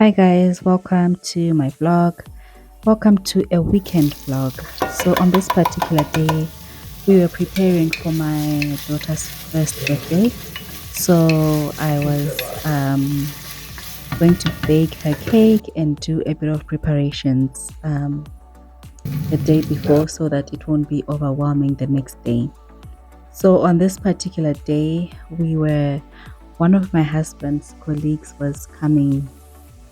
Hi guys, welcome to my vlog. Welcome to a weekend vlog. So on this particular day, we were preparing for my daughter's first birthday. So I was going to bake her cake and do a bit of preparations the day before so that it won't be overwhelming the next day. So on this particular day, one of my husband's colleagues was coming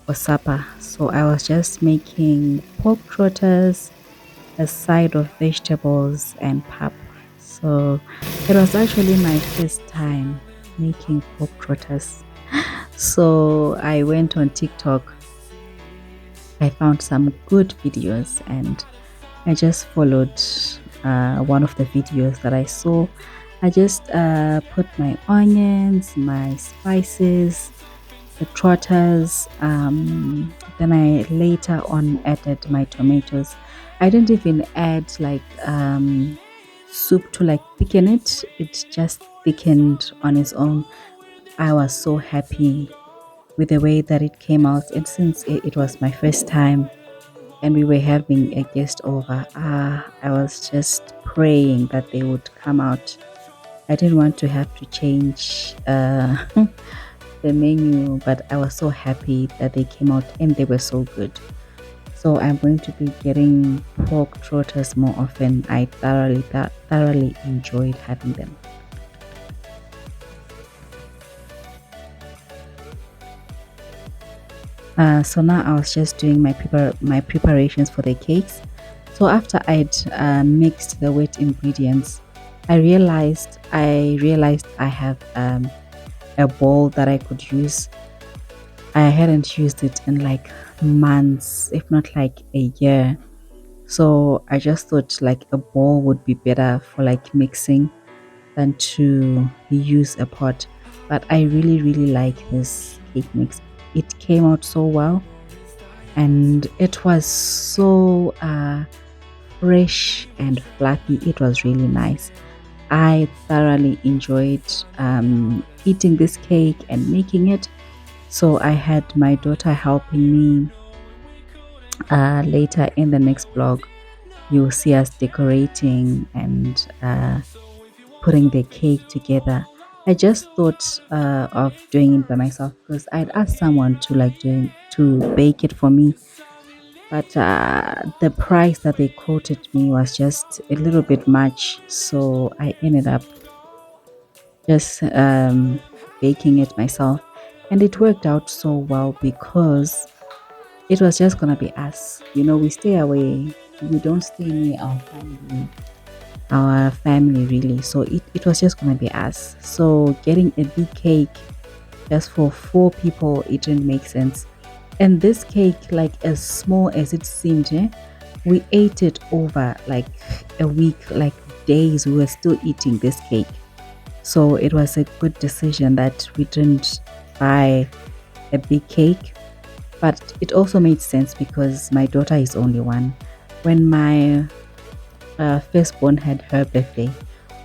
for supper. So I was just making pork trotters, a side of vegetables and pap. So it was actually my first time making pork trotters. So I went on TikTok. I found some good videos and I just followed one of the videos that I saw. I just put my onions, my spices, the trotters. Then I later on added my tomatoes. I didn't even add like soup to like thicken it. It just thickened on its own. I was so happy with the way that it came out, and since it was my first time and we were having a guest over, I was just praying that they would come out. I didn't want to have to change the menu, but I was so happy that they came out and they were so good. So I'm going to be getting pork trotters more often. I thoroughly enjoyed having them. So now I was just doing my preparations for the cakes. So after I'd mixed the wet ingredients, I realized I have a bowl that I could use. I hadn't used it in like months, if not like a year. So I just thought like a bowl would be better for like mixing than to use a pot. But I really like this cake mix. It came out so well and it was so fresh and fluffy. It was really nice. I thoroughly enjoyed eating this cake and making it. So I had my daughter helping me. Later in the next vlog, you'll see us decorating and putting the cake together. I just thought of doing it by myself because I'd asked someone to bake it for me, but the price that they quoted me was just a little bit much, so I ended up just baking it myself, and it worked out so well because it was just gonna be us. We stay away. We don't stay near our family really. So it was just gonna be us. So getting a big cake just for 4 people, it didn't make sense. And this cake, like as small as it seemed, we ate it over like a week, like days. We were still eating this cake. So it was a good decision that we didn't buy a big cake. But it also made sense because my daughter is only one. When my firstborn had her birthday,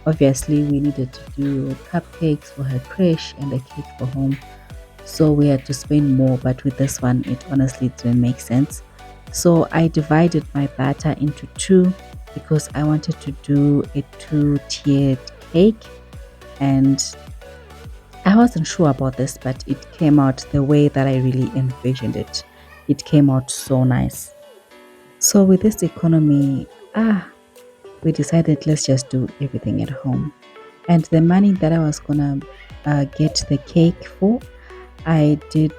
obviously we needed to do cupcakes for her crash and a cake for home. So we had to spend more, but with this one, it honestly didn't make sense. So I divided my batter into two because I wanted to do a two-tiered cake, and I wasn't sure about this, but it came out the way that I really envisioned it. It came out so nice. So with this economy, we decided let's just do everything at home. And the money that I was gonna get the cake for, I did.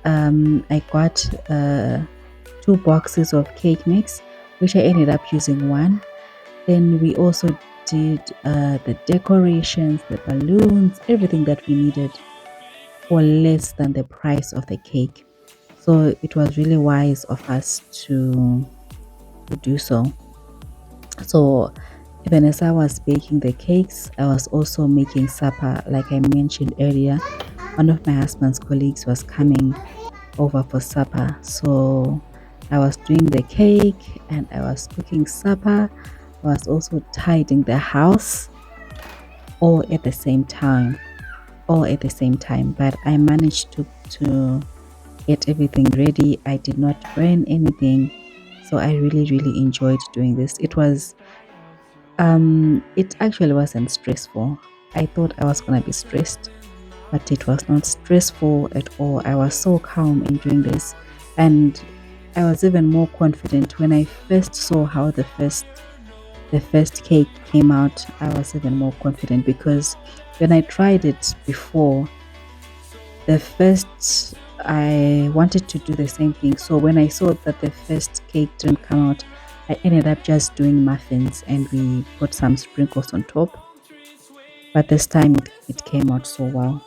I got 2 boxes of cake mix, which I ended up using one. Then we also did the decorations, the balloons, everything that we needed for less than the price of the cake. So it was really wise of us to do so. So even as I was baking the cakes, I was also making supper. Like I mentioned earlier, one of my husband's colleagues was coming over for supper. So I was doing the cake and I was cooking supper. I was also tidying the house all at the same time. But I managed to get everything ready. I did not burn anything. So I really, really enjoyed doing this. It actually wasn't stressful. I thought I was gonna be stressed, but it was not stressful at all. I was so calm in doing this, and I was even more confident when I first saw how the first cake came out. I was even more confident because when I tried it before, the first I wanted to do the same thing. So when I saw that the first cake didn't come out, I ended up just doing muffins and we put some sprinkles on top. But this time it came out so well.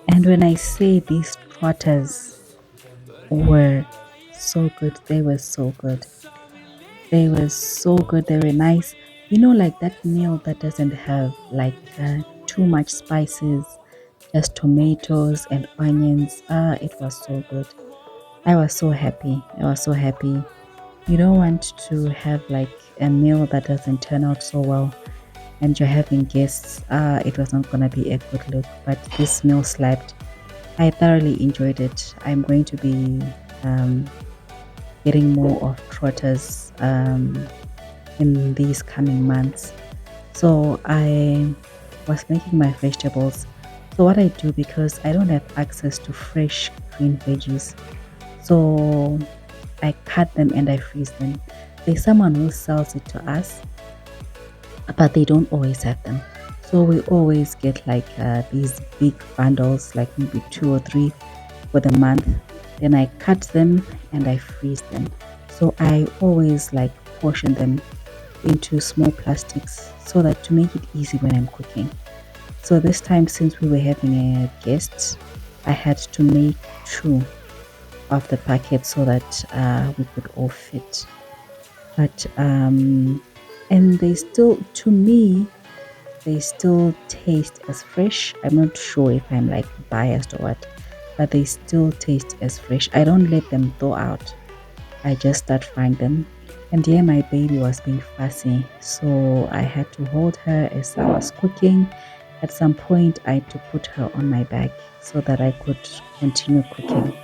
And when I say these trotters were so good, they were so good. They were so good. They were nice. Like that meal that doesn't have like too much spices, just tomatoes and onions. It was so good. I was so happy. I was so happy. You don't want to have like a meal that doesn't turn out so well and you're having guests. It was not gonna be a good look. But this meal slapped. I thoroughly enjoyed it. I'm going to be um, getting more of trotters in these coming months. So I was making my vegetables. So what I do, because I don't have access to fresh green veggies, so I cut them and I freeze them. There's someone who sells it to us, but they don't always have them. So we always get like these big bundles, like maybe two or three for the month. Then I cut them and I freeze them. So I always like portion them into small plastics so that to make it easy when I'm cooking. So this time, since we were having a guest, I had to make two of the packets so that we could all fit. But and they still, to me, they still taste as fresh. I'm not sure if I'm like biased or what, but they still taste as fresh. I don't let them thaw out. I just start frying them. And yeah, my baby was being fussy, so I had to hold her as I was cooking. At some point, I had to put her on my back so that I could continue cooking.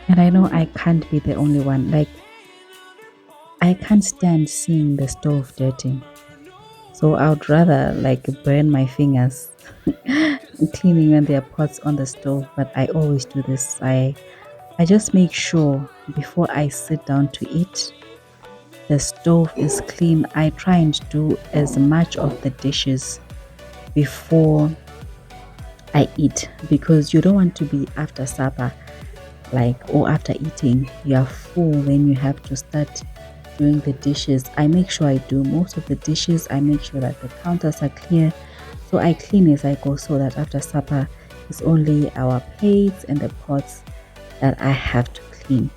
And I know I can't be the only one. Like, I can't stand seeing the stove dirty. So I would rather like burn my fingers cleaning when there are pots on the stove. But I always do this. I just make sure before I sit down to eat, the stove is clean. I try and do as much of the dishes before I eat because you don't want to be after supper, like, or after eating, you are full, then you have to start doing the dishes. I make sure I do most of the dishes. I make sure that the counters are clear. So I clean as I go so that after supper, it's only our plates and the pots that I have to clean.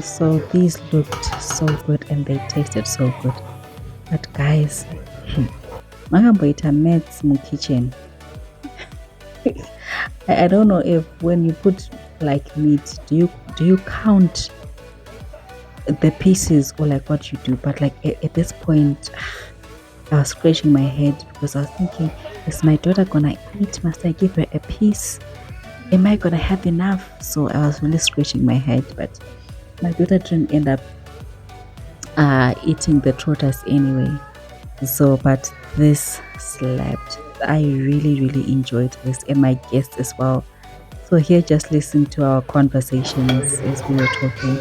So these looked so good and they tasted so good. But guys, makamboita mets mu kitchen. I don't know if when you put like meat, do you count the pieces or like what you do? But like at this point, I was scratching my head because I was thinking, is my daughter gonna eat? Must I give her a piece? Am I gonna have enough? So I was really scratching my head, but my daughter didn't end up eating the trotters anyway. So, but this slapped. I really, really enjoyed this, and my guests as well. So here, just listen to our conversations as we were talking.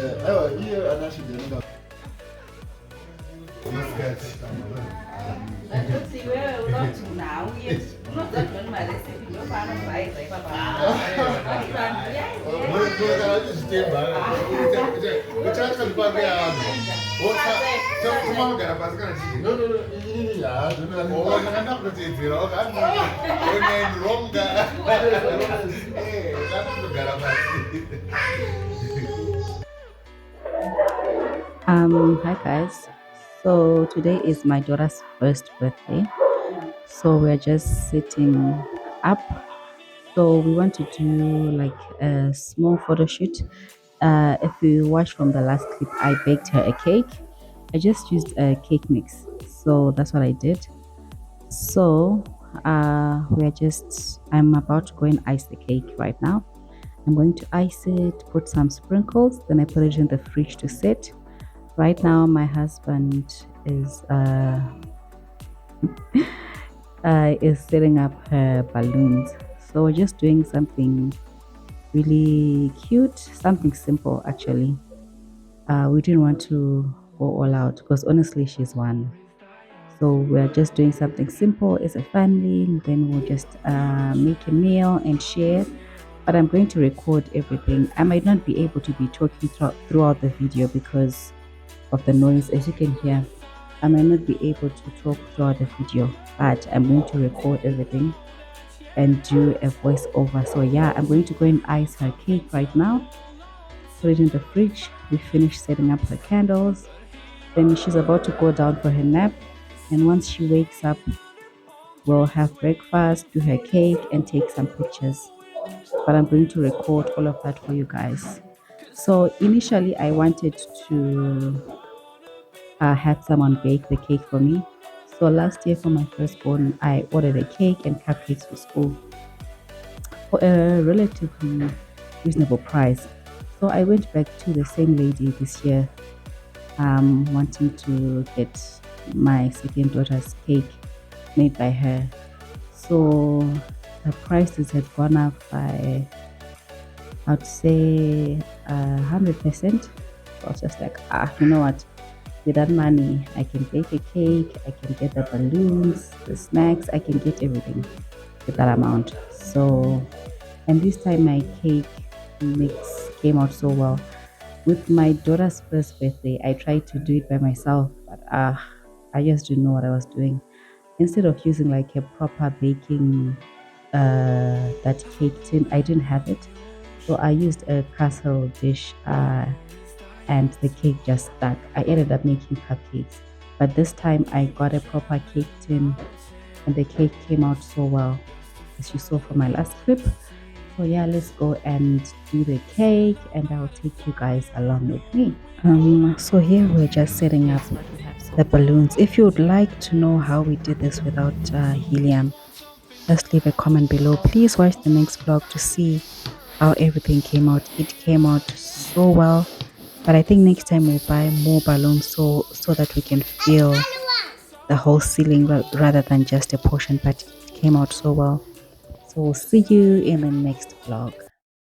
Hi guys. So today is my daughter's first birthday. So we're just sitting up. So we want to do like a small photo shoot. If you watch from the last clip, I baked her a cake. I just used a cake mix. So that's what I did. So I'm about to go and ice the cake right now. I'm going to ice it, put some sprinkles, then I put it in the fridge to sit. Right now, my husband is setting up her balloons. So we're just doing something really cute, something simple actually. We didn't want to go all out because honestly, she's one. So we're just doing something simple as a family. And then we'll just make a meal and share. But I'm going to record everything. I might not be able to be talking throughout the video because of the noise. As you can hear, I might not be able to talk throughout the video, but I'm going to record everything and do a voiceover. So yeah, I'm going to go and ice her cake right now, put it in the fridge. We finished setting up her candles. Then she's about to go down for her nap. And once she wakes up, we'll have breakfast, do her cake, and take some pictures. But I'm going to record all of that for you guys. So initially, I wanted to have someone bake the cake for me. So last year for my firstborn, I ordered a cake and cupcakes for school for a relatively reasonable price. So I went back to the same lady this year wanting to get my second daughter's cake made by her. So the prices had gone up by, I'd say, 100%. So I was just like, you know what? With that money, I can bake a cake, I can get the balloons, the snacks, I can get everything with that amount. So, and this time my cake mix came out so well. With my daughter's first birthday, I tried to do it by myself, but I just didn't know what I was doing. Instead of using like a proper baking that cake tin, I didn't have it. So I used a casserole dish and the cake just stuck. I ended up making cupcakes. But this time I got a proper cake tin and the cake came out so well, as you saw from my last clip. So yeah, let's go and do the cake and I'll take you guys along with me. So here we're just setting up the balloons. If you would like to know how we did this without helium, just leave a comment below. Please watch the next vlog to see how everything came out. It came out so well, but I think next time we'll buy more balloons so that we can fill the whole ceiling rather than just a portion. But it came out so well. So we'll see you in the next vlog.